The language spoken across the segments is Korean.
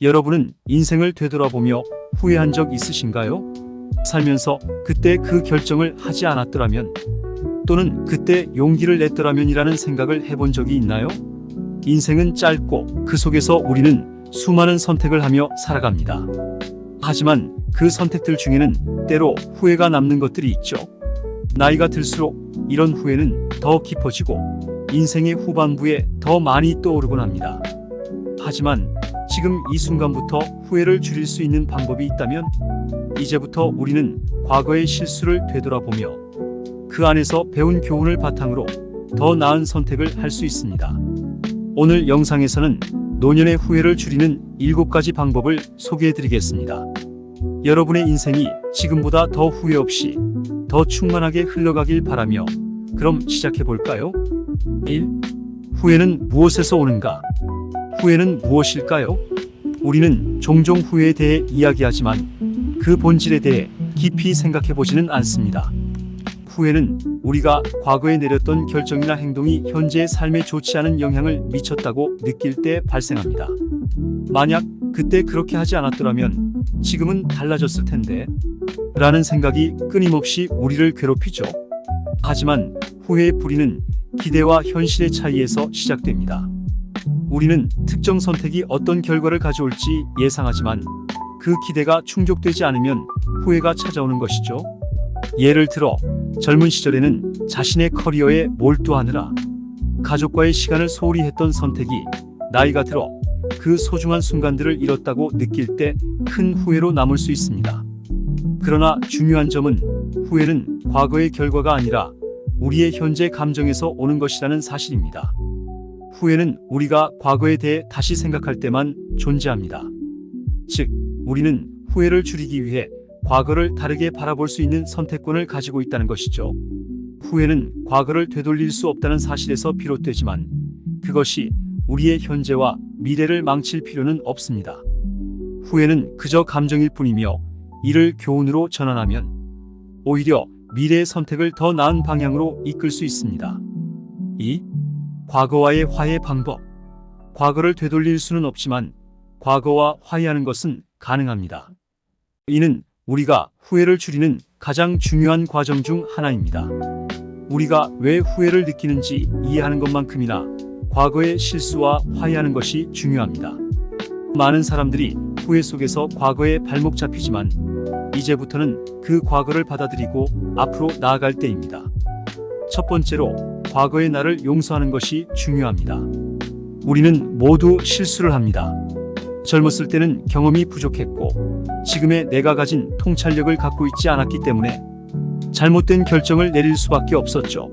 여러분은 인생을 되돌아보며 후회한 적 있으신가요? 살면서 그때 그 결정을 하지 않았더라면, 또는 그때 용기를 냈더라면이라는 생각을 해본 적이 있나요? 인생은 짧고 그 속에서 우리는 수많은 선택을 하며 살아갑니다. 하지만 그 선택들 중에는 때로 후회가 남는 것들이 있죠. 나이가 들수록 이런 후회는 더 깊어지고 인생의 후반부에 더 많이 떠오르곤 합니다. 하지만 지금 이 순간부터 후회를 줄일 수 있는 방법이 있다면, 이제부터 우리는 과거의 실수를 되돌아보며 그 안에서 배운 교훈을 바탕으로 더 나은 선택을 할 수 있습니다. 오늘 영상에서는 노년의 후회를 줄이는 7가지 방법을 소개해 드리겠습니다. 여러분의 인생이 지금보다 더 후회 없이 더 충만하게 흘러가길 바라며, 그럼 시작해 볼까요? 1. 후회는 무엇에서 오는가? 후회는 무엇일까요? 우리는 종종 후회에 대해 이야기하지만 그 본질에 대해 깊이 생각해 보지는 않습니다. 후회는 우리가 과거에 내렸던 결정이나 행동이 현재의 삶에 좋지 않은 영향을 미쳤다고 느낄 때 발생합니다. 만약 그때 그렇게 하지 않았더라면 지금은 달라졌을 텐데 라는 생각이 끊임없이 우리를 괴롭히죠. 하지만 후회의 뿌리는 기대와 현실의 차이에서 시작됩니다. 우리는 특정 선택이 어떤 결과를 가져올지 예상하지만 그 기대가 충족되지 않으면 후회가 찾아오는 것이죠. 예를 들어 젊은 시절에는 자신의 커리어에 몰두하느라 가족과의 시간을 소홀히 했던 선택이 나이가 들어 그 소중한 순간들을 잃었다고 느낄 때 큰 후회로 남을 수 있습니다. 그러나 중요한 점은 후회는 과거의 결과가 아니라 우리의 현재 감정에서 오는 것이라는 사실입니다. 후회는 우리가 과거에 대해 다시 생각할 때만 존재합니다. 즉, 우리는 후회를 줄이기 위해 과거를 다르게 바라볼 수 있는 선택권을 가지고 있다는 것이죠. 후회는 과거를 되돌릴 수 없다는 사실에서 비롯되지만 그것이 우리의 현재와 미래를 망칠 필요는 없습니다. 후회는 그저 감정일 뿐이며 이를 교훈으로 전환하면 오히려 미래의 선택을 더 나은 방향으로 이끌 수 있습니다. 2. 과거와의 화해 방법. 과거를 되돌릴 수는 없지만 과거와 화해하는 것은 가능합니다. 이는 우리가 후회를 줄이는 가장 중요한 과정 중 하나입니다. 우리가 왜 후회를 느끼는지 이해하는 것만큼이나 과거의 실수와 화해하는 것이 중요합니다. 많은 사람들이 후회 속에서 과거에 발목 잡히지만 이제부터는 그 과거를 받아들이고 앞으로 나아갈 때입니다. 첫 번째로 과거의 나를 용서하는 것이 중요합니다. 우리는 모두 실수를 합니다. 젊었을 때는 경험이 부족했고 지금의 내가 가진 통찰력을 갖고 있지 않았기 때문에 잘못된 결정을 내릴 수밖에 없었죠.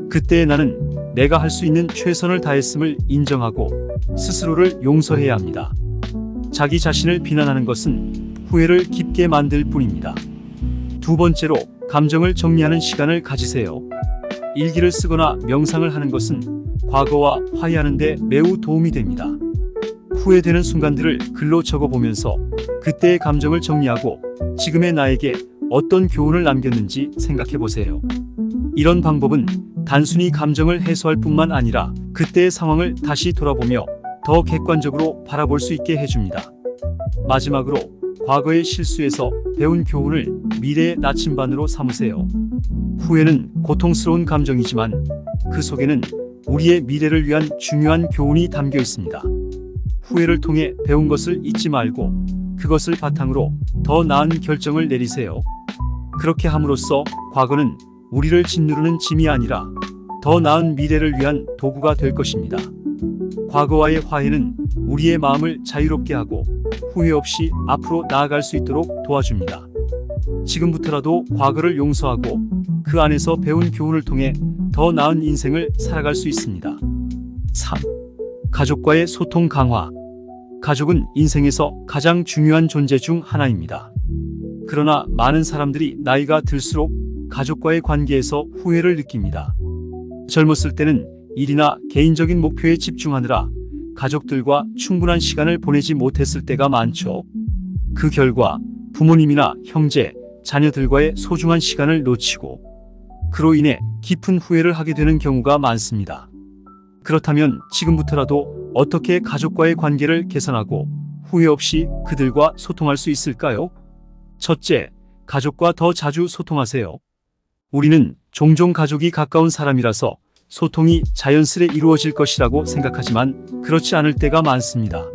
그때의 나는 내가 할 수 있는 최선을 다했음을 인정하고 스스로를 용서해야 합니다. 자기 자신을 비난하는 것은 후회를 깊게 만들 뿐입니다. 두 번째로 감정을 정리하는 시간을 가지세요. 일기를 쓰거나 명상을 하는 것은 과거와 화해하는 데 매우 도움이 됩니다. 후회되는 순간들을 글로 적어보면서 그때의 감정을 정리하고 지금의 나에게 어떤 교훈을 남겼는지 생각해보세요. 이런 방법은 단순히 감정을 해소할 뿐만 아니라 그때의 상황을 다시 돌아보며 더 객관적으로 바라볼 수 있게 해줍니다. 마지막으로 과거의 실수에서 배운 교훈을 미래의 나침반으로 삼으세요. 후회는 고통스러운 감정이지만 그 속에는 우리의 미래를 위한 중요한 교훈이 담겨 있습니다. 후회를 통해 배운 것을 잊지 말고 그것을 바탕으로 더 나은 결정을 내리세요. 그렇게 함으로써 과거는 우리를 짓누르는 짐이 아니라 더 나은 미래를 위한 도구가 될 것입니다. 과거와의 화해는 우리의 마음을 자유롭게 하고 후회 없이 앞으로 나아갈 수 있도록 도와줍니다. 지금부터라도 과거를 용서하고 그 안에서 배운 교훈을 통해 더 나은 인생을 살아갈 수 있습니다. 3. 가족과의 소통 강화. 가족은 인생에서 가장 중요한 존재 중 하나입니다. 그러나 많은 사람들이 나이가 들수록 가족과의 관계에서 후회를 느낍니다. 젊었을 때는 일이나 개인적인 목표에 집중하느라 가족들과 충분한 시간을 보내지 못했을 때가 많죠. 그 결과 부모님이나 형제, 자녀들과의 소중한 시간을 놓치고 그로 인해 깊은 후회를 하게 되는 경우가 많습니다. 그렇다면 지금부터라도 어떻게 가족과의 관계를 개선하고 후회 없이 그들과 소통할 수 있을까요? 첫째, 가족과 더 자주 소통하세요. 우리는 종종 가족이 가까운 사람이라서 소통이 자연스레 이루어질 것이라고 생각하지만 그렇지 않을 때가 많습니다.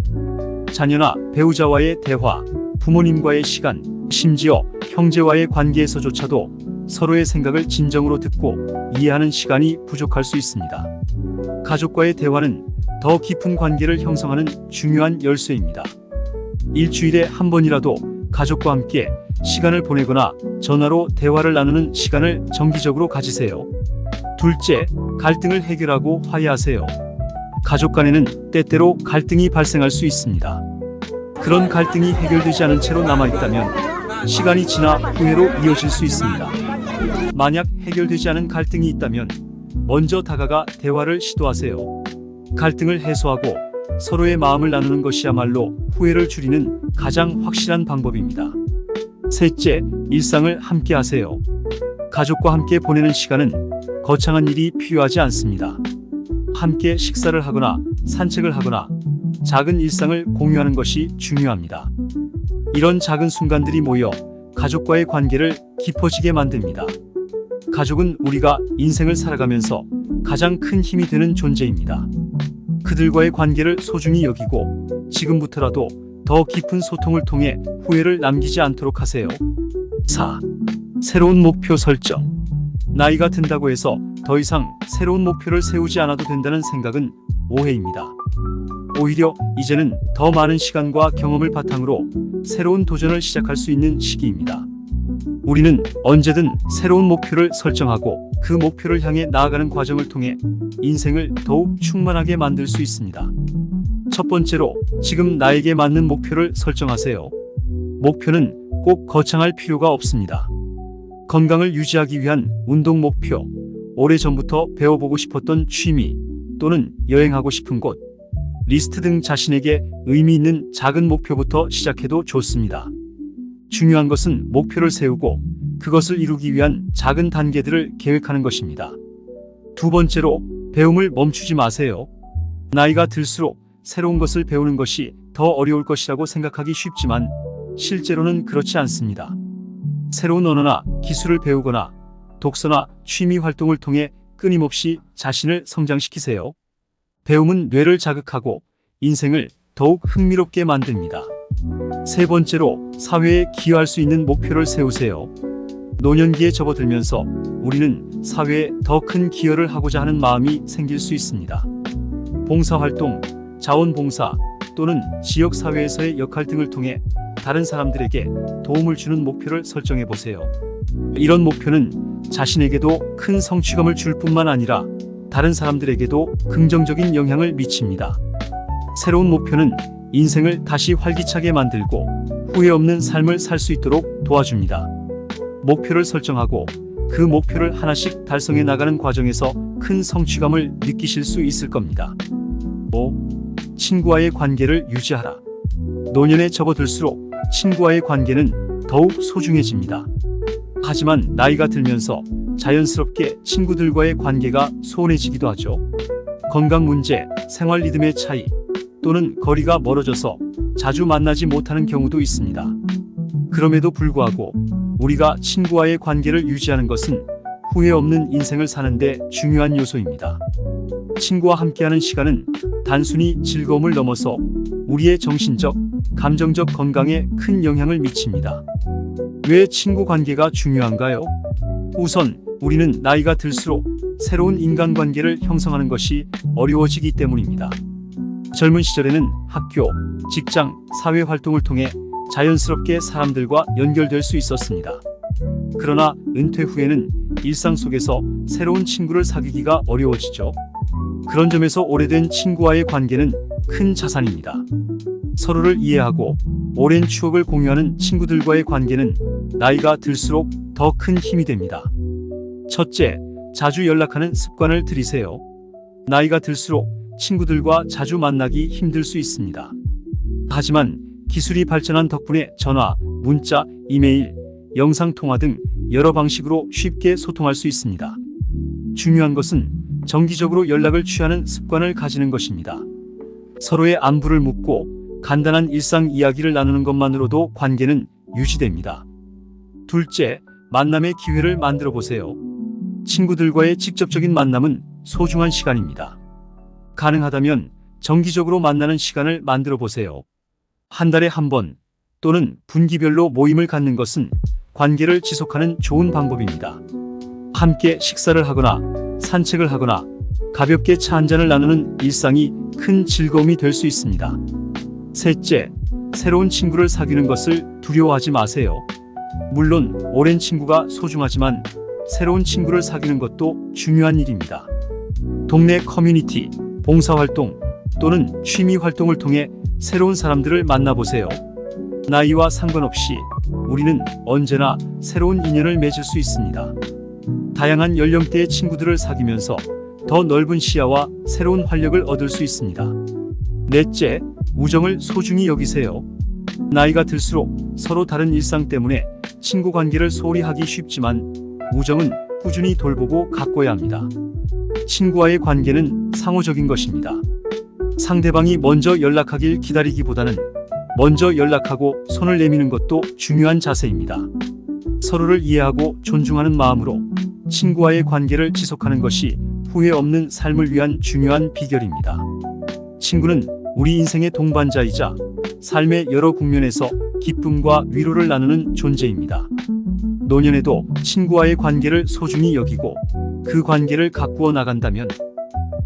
자녀나 배우자와의 대화, 부모님과의 시간, 심지어 형제와의 관계에서조차도 서로의 생각을 진정으로 듣고 이해하는 시간이 부족할 수 있습니다. 가족과의 대화는 더 깊은 관계를 형성하는 중요한 열쇠입니다. 일주일에 한 번이라도 가족과 함께 시간을 보내거나 전화로 대화를 나누는 시간을 정기적으로 가지세요. 둘째, 갈등을 해결하고 화해하세요. 가족 간에는 때때로 갈등이 발생할 수 있습니다. 그런 갈등이 해결되지 않은 채로 남아있다면 시간이 지나 후회로 이어질 수 있습니다. 만약 해결되지 않은 갈등이 있다면 먼저 다가가 대화를 시도하세요. 갈등을 해소하고 서로의 마음을 나누는 것이야말로 후회를 줄이는 가장 확실한 방법입니다. 셋째, 일상을 함께 하세요. 가족과 함께 보내는 시간은 거창한 일이 필요하지 않습니다. 함께 식사를 하거나 산책을 하거나 작은 일상을 공유하는 것이 중요합니다. 이런 작은 순간들이 모여 가족과의 관계를 깊어지게 만듭니다. 가족은 우리가 인생을 살아가면서 가장 큰 힘이 되는 존재입니다. 그들과의 관계를 소중히 여기고 지금부터라도 더 깊은 소통을 통해 후회를 남기지 않도록 하세요. 4. 새로운 목표 설정. 나이가 든다고 해서 더 이상 새로운 목표를 세우지 않아도 된다는 생각은 오해입니다. 오히려 이제는 더 많은 시간과 경험을 바탕으로 새로운 도전을 시작할 수 있는 시기입니다. 우리는 언제든 새로운 목표를 설정하고 그 목표를 향해 나아가는 과정을 통해 인생을 더욱 충만하게 만들 수 있습니다. 첫 번째로, 지금 나에게 맞는 목표를 설정하세요. 목표는 꼭 거창할 필요가 없습니다. 건강을 유지하기 위한 운동 목표, 오래전부터 배워보고 싶었던 취미, 또는 여행하고 싶은 곳, 리스트 등 자신에게 의미 있는 작은 목표부터 시작해도 좋습니다. 중요한 것은 목표를 세우고 그것을 이루기 위한 작은 단계들을 계획하는 것입니다. 두 번째로, 배움을 멈추지 마세요. 나이가 들수록 새로운 것을 배우는 것이 더 어려울 것이라고 생각하기 쉽지만 실제로는 그렇지 않습니다. 새로운 언어나 기술을 배우거나 독서나 취미 활동을 통해 끊임없이 자신을 성장시키세요. 배움은 뇌를 자극하고 인생을 더욱 흥미롭게 만듭니다. 세 번째로, 사회에 기여할 수 있는 목표를 세우세요. 노년기에 접어들면서 우리는 사회에 더 큰 기여를 하고자 하는 마음이 생길 수 있습니다. 봉사활동, 자원봉사 또는 지역사회에서의 역할 등을 통해 다른 사람들에게 도움을 주는 목표를 설정해 보세요. 이런 목표는 자신에게도 큰 성취감을 줄 뿐만 아니라 다른 사람들에게도 긍정적인 영향을 미칩니다. 새로운 목표는 인생을 다시 활기차게 만들고 후회 없는 삶을 살 수 있도록 도와줍니다. 목표를 설정하고 그 목표를 하나씩 달성해 나가는 과정에서 큰 성취감을 느끼실 수 있을 겁니다. 5. 친구와의 관계를 유지하라. 노년에 접어들수록 친구와의 관계는 더욱 소중해집니다. 하지만 나이가 들면서 자연스럽게 친구들과의 관계가 소원해지기도 하죠. 건강 문제, 생활 리듬의 차이, 또는 거리가 멀어져서 자주 만나지 못하는 경우도 있습니다. 그럼에도 불구하고 우리가 친구와의 관계를 유지하는 것은 후회 없는 인생을 사는데 중요한 요소입니다. 친구와 함께하는 시간은 단순히 즐거움을 넘어서 우리의 정신적, 감정적 건강에 큰 영향을 미칩니다. 왜 친구 관계가 중요한가요? 우선 우리는 나이가 들수록 새로운 인간관계를 형성하는 것이 어려워지기 때문입니다. 젊은 시절에는 학교, 직장, 사회 활동을 통해 자연스럽게 사람들과 연결될 수 있었습니다. 그러나 은퇴 후에는 일상 속에서 새로운 친구를 사귀기가 어려워지죠. 그런 점에서 오래된 친구와의 관계는 큰 자산입니다. 서로를 이해하고 오랜 추억을 공유하는 친구들과의 관계는 나이가 들수록 더 큰 힘이 됩니다. 첫째, 자주 연락하는 습관을 들이세요. 나이가 들수록 친구들과 자주 만나기 힘들 수 있습니다. 하지만 기술이 발전한 덕분에 전화, 문자, 이메일, 영상통화 등 여러 방식으로 쉽게 소통할 수 있습니다. 중요한 것은 정기적으로 연락을 취하는 습관을 가지는 것입니다. 서로의 안부를 묻고 간단한 일상 이야기를 나누는 것만으로도 관계는 유지됩니다. 둘째, 만남의 기회를 만들어 보세요. 친구들과의 직접적인 만남은 소중한 시간입니다. 가능하다면 정기적으로 만나는 시간을 만들어 보세요. 한 달에 한 번 또는 분기별로 모임을 갖는 것은 관계를 지속하는 좋은 방법입니다. 함께 식사를 하거나 산책을 하거나 가볍게 차 한잔을 나누는 일상이 큰 즐거움이 될 수 있습니다. 셋째, 새로운 친구를 사귀는 것을 두려워하지 마세요. 물론 오랜 친구가 소중하지만 새로운 친구를 사귀는 것도 중요한 일입니다. 동네 커뮤니티, 봉사활동 또는 취미 활동을 통해 새로운 사람들을 만나보세요. 나이와 상관없이 우리는 언제나 새로운 인연을 맺을 수 있습니다. 다양한 연령대의 친구들을 사귀면서 더 넓은 시야와 새로운 활력을 얻을 수 있습니다. 넷째, 우정을 소중히 여기세요. 나이가 들수록 서로 다른 일상 때문에 친구 관계를 소홀히 하기 쉽지만 우정은 꾸준히 돌보고 가꿔야 합니다. 친구와의 관계는 상호적인 것입니다. 상대방이 먼저 연락하길 기다리기보다는 먼저 연락하고 손을 내미는 것도 중요한 자세입니다. 서로를 이해하고 존중하는 마음으로 친구와의 관계를 지속하는 것이 후회 없는 삶을 위한 중요한 비결입니다. 친구는 우리 인생의 동반자이자 삶의 여러 국면에서 기쁨과 위로를 나누는 존재입니다. 노년에도 친구와의 관계를 소중히 여기고 그 관계를 가꾸어 나간다면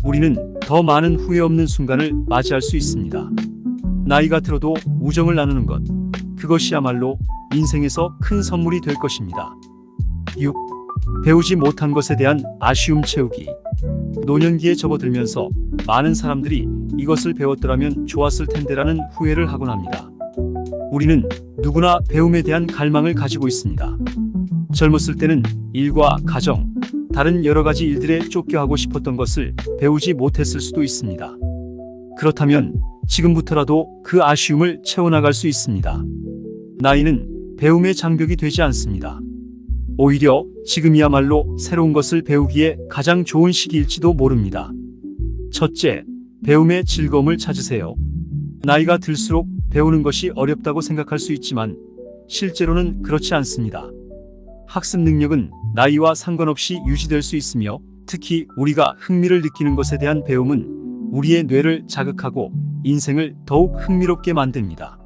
우리는 더 많은 후회 없는 순간을 맞이할 수 있습니다. 나이가 들어도 우정을 나누는 것, 그것이야말로 인생에서 큰 선물이 될 것입니다. 6. 배우지 못한 것에 대한 아쉬움 채우기. 노년기에 접어들면서 많은 사람들이 이것을 배웠더라면 좋았을 텐데라는 후회를 하곤 합니다. 우리는 누구나 배움에 대한 갈망을 가지고 있습니다. 젊었을 때는 일과 가정, 다른 여러 가지 일들에 쫓겨 하고 싶었던 것을 배우지 못했을 수도 있습니다. 그렇다면 지금부터라도 그 아쉬움을 채워나갈 수 있습니다. 나이는 배움의 장벽이 되지 않습니다. 오히려 지금이야말로 새로운 것을 배우기에 가장 좋은 시기일지도 모릅니다. 첫째, 배움의 즐거움을 찾으세요. 나이가 들수록 배우는 것이 어렵다고 생각할 수 있지만 실제로는 그렇지 않습니다. 학습 능력은 나이와 상관없이 유지될 수 있으며 특히 우리가 흥미를 느끼는 것에 대한 배움은 우리의 뇌를 자극하고 인생을 더욱 흥미롭게 만듭니다.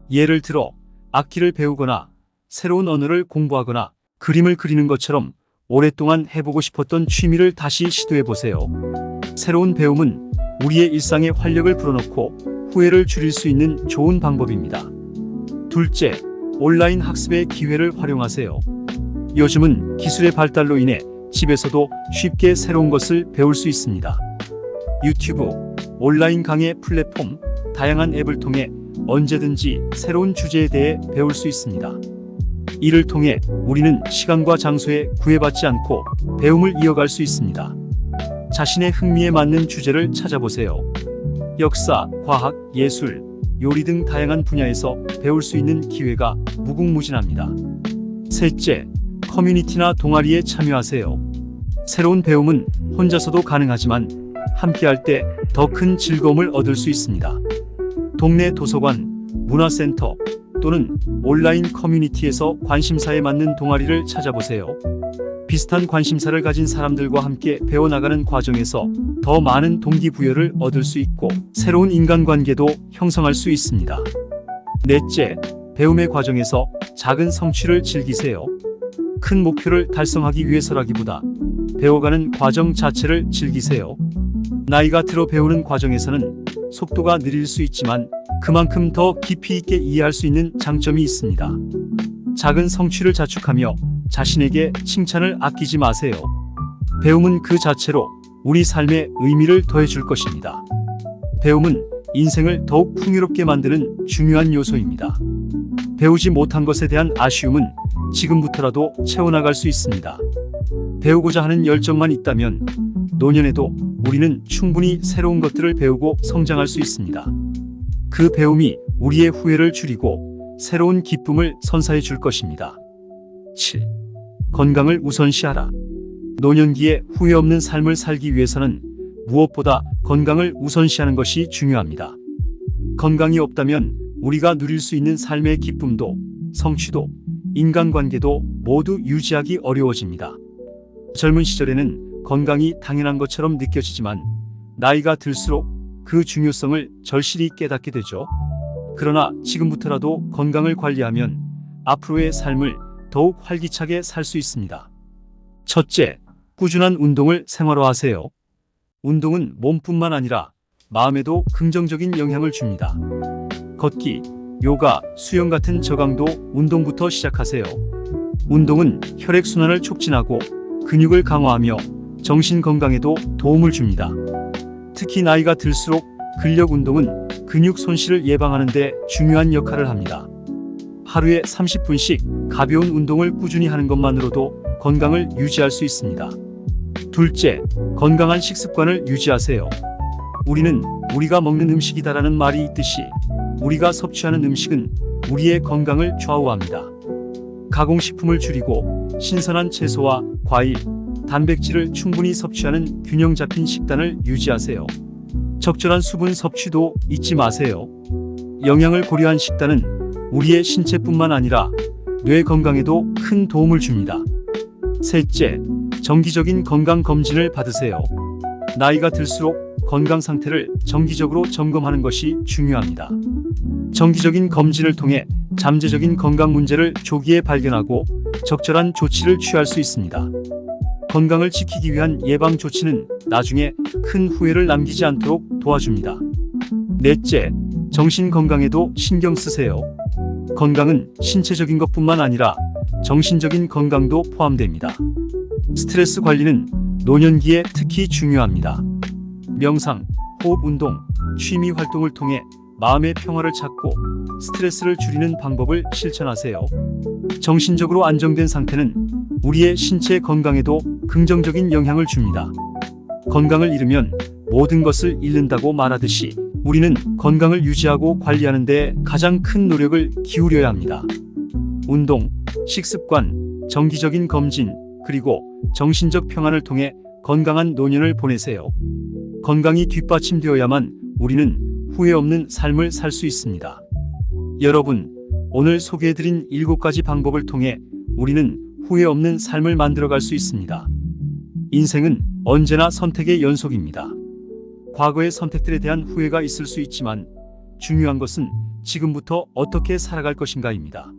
예를 들어 악기를 배우거나 새로운 언어를 공부하거나 그림을 그리는 것처럼 오랫동안 해보고 싶었던 취미를 다시 시도해보세요. 새로운 배움은 우리의 일상에 활력을 불어넣고 후회를 줄일 수 있는 좋은 방법입니다. 둘째, 온라인 학습의 기회를 활용하세요. 요즘은 기술의 발달로 인해 집에서도 쉽게 새로운 것을 배울 수 있습니다. 유튜브, 온라인 강의 플랫폼, 다양한 앱을 통해 언제든지 새로운 주제에 대해 배울 수 있습니다. 이를 통해 우리는 시간과 장소에 구애받지 않고 배움을 이어갈 수 있습니다. 자신의 흥미에 맞는 주제를 찾아보세요. 역사, 과학, 예술, 요리 등 다양한 분야에서 배울 수 있는 기회가 무궁무진합니다. 셋째, 커뮤니티나 동아리에 참여하세요. 새로운 배움은 혼자서도 가능하지만 함께할 때 더 큰 즐거움을 얻을 수 있습니다. 동네 도서관, 문화센터 또는 온라인 커뮤니티에서 관심사에 맞는 동아리를 찾아보세요. 비슷한 관심사를 가진 사람들과 함께 배워나가는 과정에서 더 많은 동기부여를 얻을 수 있고 새로운 인간관계도 형성할 수 있습니다. 넷째, 배움의 과정에서 작은 성취를 즐기세요. 큰 목표를 달성하기 위해서라기보다 배워가는 과정 자체를 즐기세요. 나이가 들어 배우는 과정에서는 속도가 느릴 수 있지만 그만큼 더 깊이 있게 이해할 수 있는 장점이 있습니다. 작은 성취를 자축하며 자신에게 칭찬을 아끼지 마세요. 배움은 그 자체로 우리 삶에 의미를 더해줄 것입니다. 배움은 인생을 더욱 풍요롭게 만드는 중요한 요소입니다. 배우지 못한 것에 대한 아쉬움은 지금부터라도 채워나갈 수 있습니다. 배우고자 하는 열정만 있다면 노년에도 우리는 충분히 새로운 것들을 배우고 성장할 수 있습니다. 그 배움이 우리의 후회를 줄이고 새로운 기쁨을 선사해 줄 것입니다. 7. 건강을 우선시하라. 노년기에 후회 없는 삶을 살기 위해서는 무엇보다 건강을 우선시하는 것이 중요합니다. 건강이 없다면 우리가 누릴 수 있는 삶의 기쁨도, 성취도, 인간관계도 모두 유지하기 어려워집니다. 젊은 시절에는 건강이 당연한 것처럼 느껴지지만 나이가 들수록 그 중요성을 절실히 깨닫게 되죠. 그러나 지금부터라도 건강을 관리하면 앞으로의 삶을 더욱 활기차게 살 수 있습니다. 첫째, 꾸준한 운동을 생활화하세요. 운동은 몸뿐만 아니라 마음에도 긍정적인 영향을 줍니다. 걷기, 요가, 수영 같은 저강도 운동부터 시작하세요. 운동은 혈액순환을 촉진하고 근육을 강화하며 정신 건강에도 도움을 줍니다. 특히 나이가 들수록 근력 운동은 근육 손실을 예방하는 데 중요한 역할을 합니다. 하루에 30분씩 가벼운 운동을 꾸준히 하는 것만으로도 건강을 유지할 수 있습니다. 둘째, 건강한 식습관을 유지하세요. 우리는 우리가 먹는 음식이다라는 말이 있듯이 우리가 섭취하는 음식은 우리의 건강을 좌우합니다. 가공식품을 줄이고 신선한 채소와 과일, 단백질을 충분히 섭취하는 균형 잡힌 식단을 유지하세요. 적절한 수분 섭취도 잊지 마세요. 영양을 고려한 식단은 우리의 신체뿐만 아니라 뇌 건강에도 큰 도움을 줍니다. 셋째, 정기적인 건강 검진을 받으세요. 나이가 들수록 건강 상태를 정기적으로 점검하는 것이 중요합니다. 정기적인 검진을 통해 잠재적인 건강 문제를 조기에 발견하고 적절한 조치를 취할 수 있습니다. 건강을 지키기 위한 예방 조치는 나중에 큰 후회를 남기지 않도록 도와줍니다. 넷째, 정신 건강에도 신경 쓰세요. 건강은 신체적인 것뿐만 아니라 정신적인 건강도 포함됩니다. 스트레스 관리는 노년기에 특히 중요합니다. 명상, 호흡 운동, 취미 활동을 통해 마음의 평화를 찾고 스트레스를 줄이는 방법을 실천하세요. 정신적으로 안정된 상태는 우리의 신체 건강에도 긍정적인 영향을 줍니다. 건강을 잃으면 모든 것을 잃는다고 말하듯이 우리는 건강을 유지하고 관리하는 데 가장 큰 노력을 기울여야 합니다. 운동, 식습관, 정기적인 검진, 그리고 정신적 평안을 통해 건강한 노년을 보내세요. 건강이 뒷받침되어야만 우리는 후회 없는 삶을 살 수 있습니다. 여러분, 오늘 소개해드린 7가지 방법을 통해 우리는 후회 없는 삶을 만들어갈 수 있습니다. 인생은 언제나 선택의 연속입니다. 과거의 선택들에 대한 후회가 있을 수 있지만 중요한 것은 지금부터 어떻게 살아갈 것인가입니다.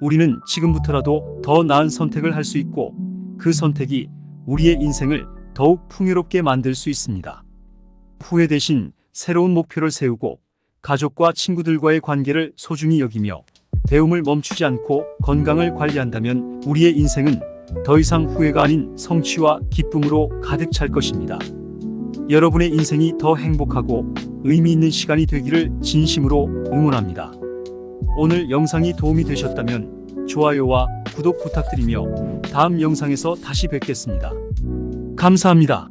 우리는 지금부터라도 더 나은 선택을 할 수 있고 그 선택이 우리의 인생을 더욱 풍요롭게 만들 수 있습니다. 후회 대신 새로운 목표를 세우고 가족과 친구들과의 관계를 소중히 여기며 배움을 멈추지 않고 건강을 관리한다면 우리의 인생은 더 이상 후회가 아닌 성취와 기쁨으로 가득 찰 것입니다. 여러분의 인생이 더 행복하고 의미 있는 시간이 되기를 진심으로 응원합니다. 오늘 영상이 도움이 되셨다면 좋아요와 구독 부탁드리며 다음 영상에서 다시 뵙겠습니다. 감사합니다.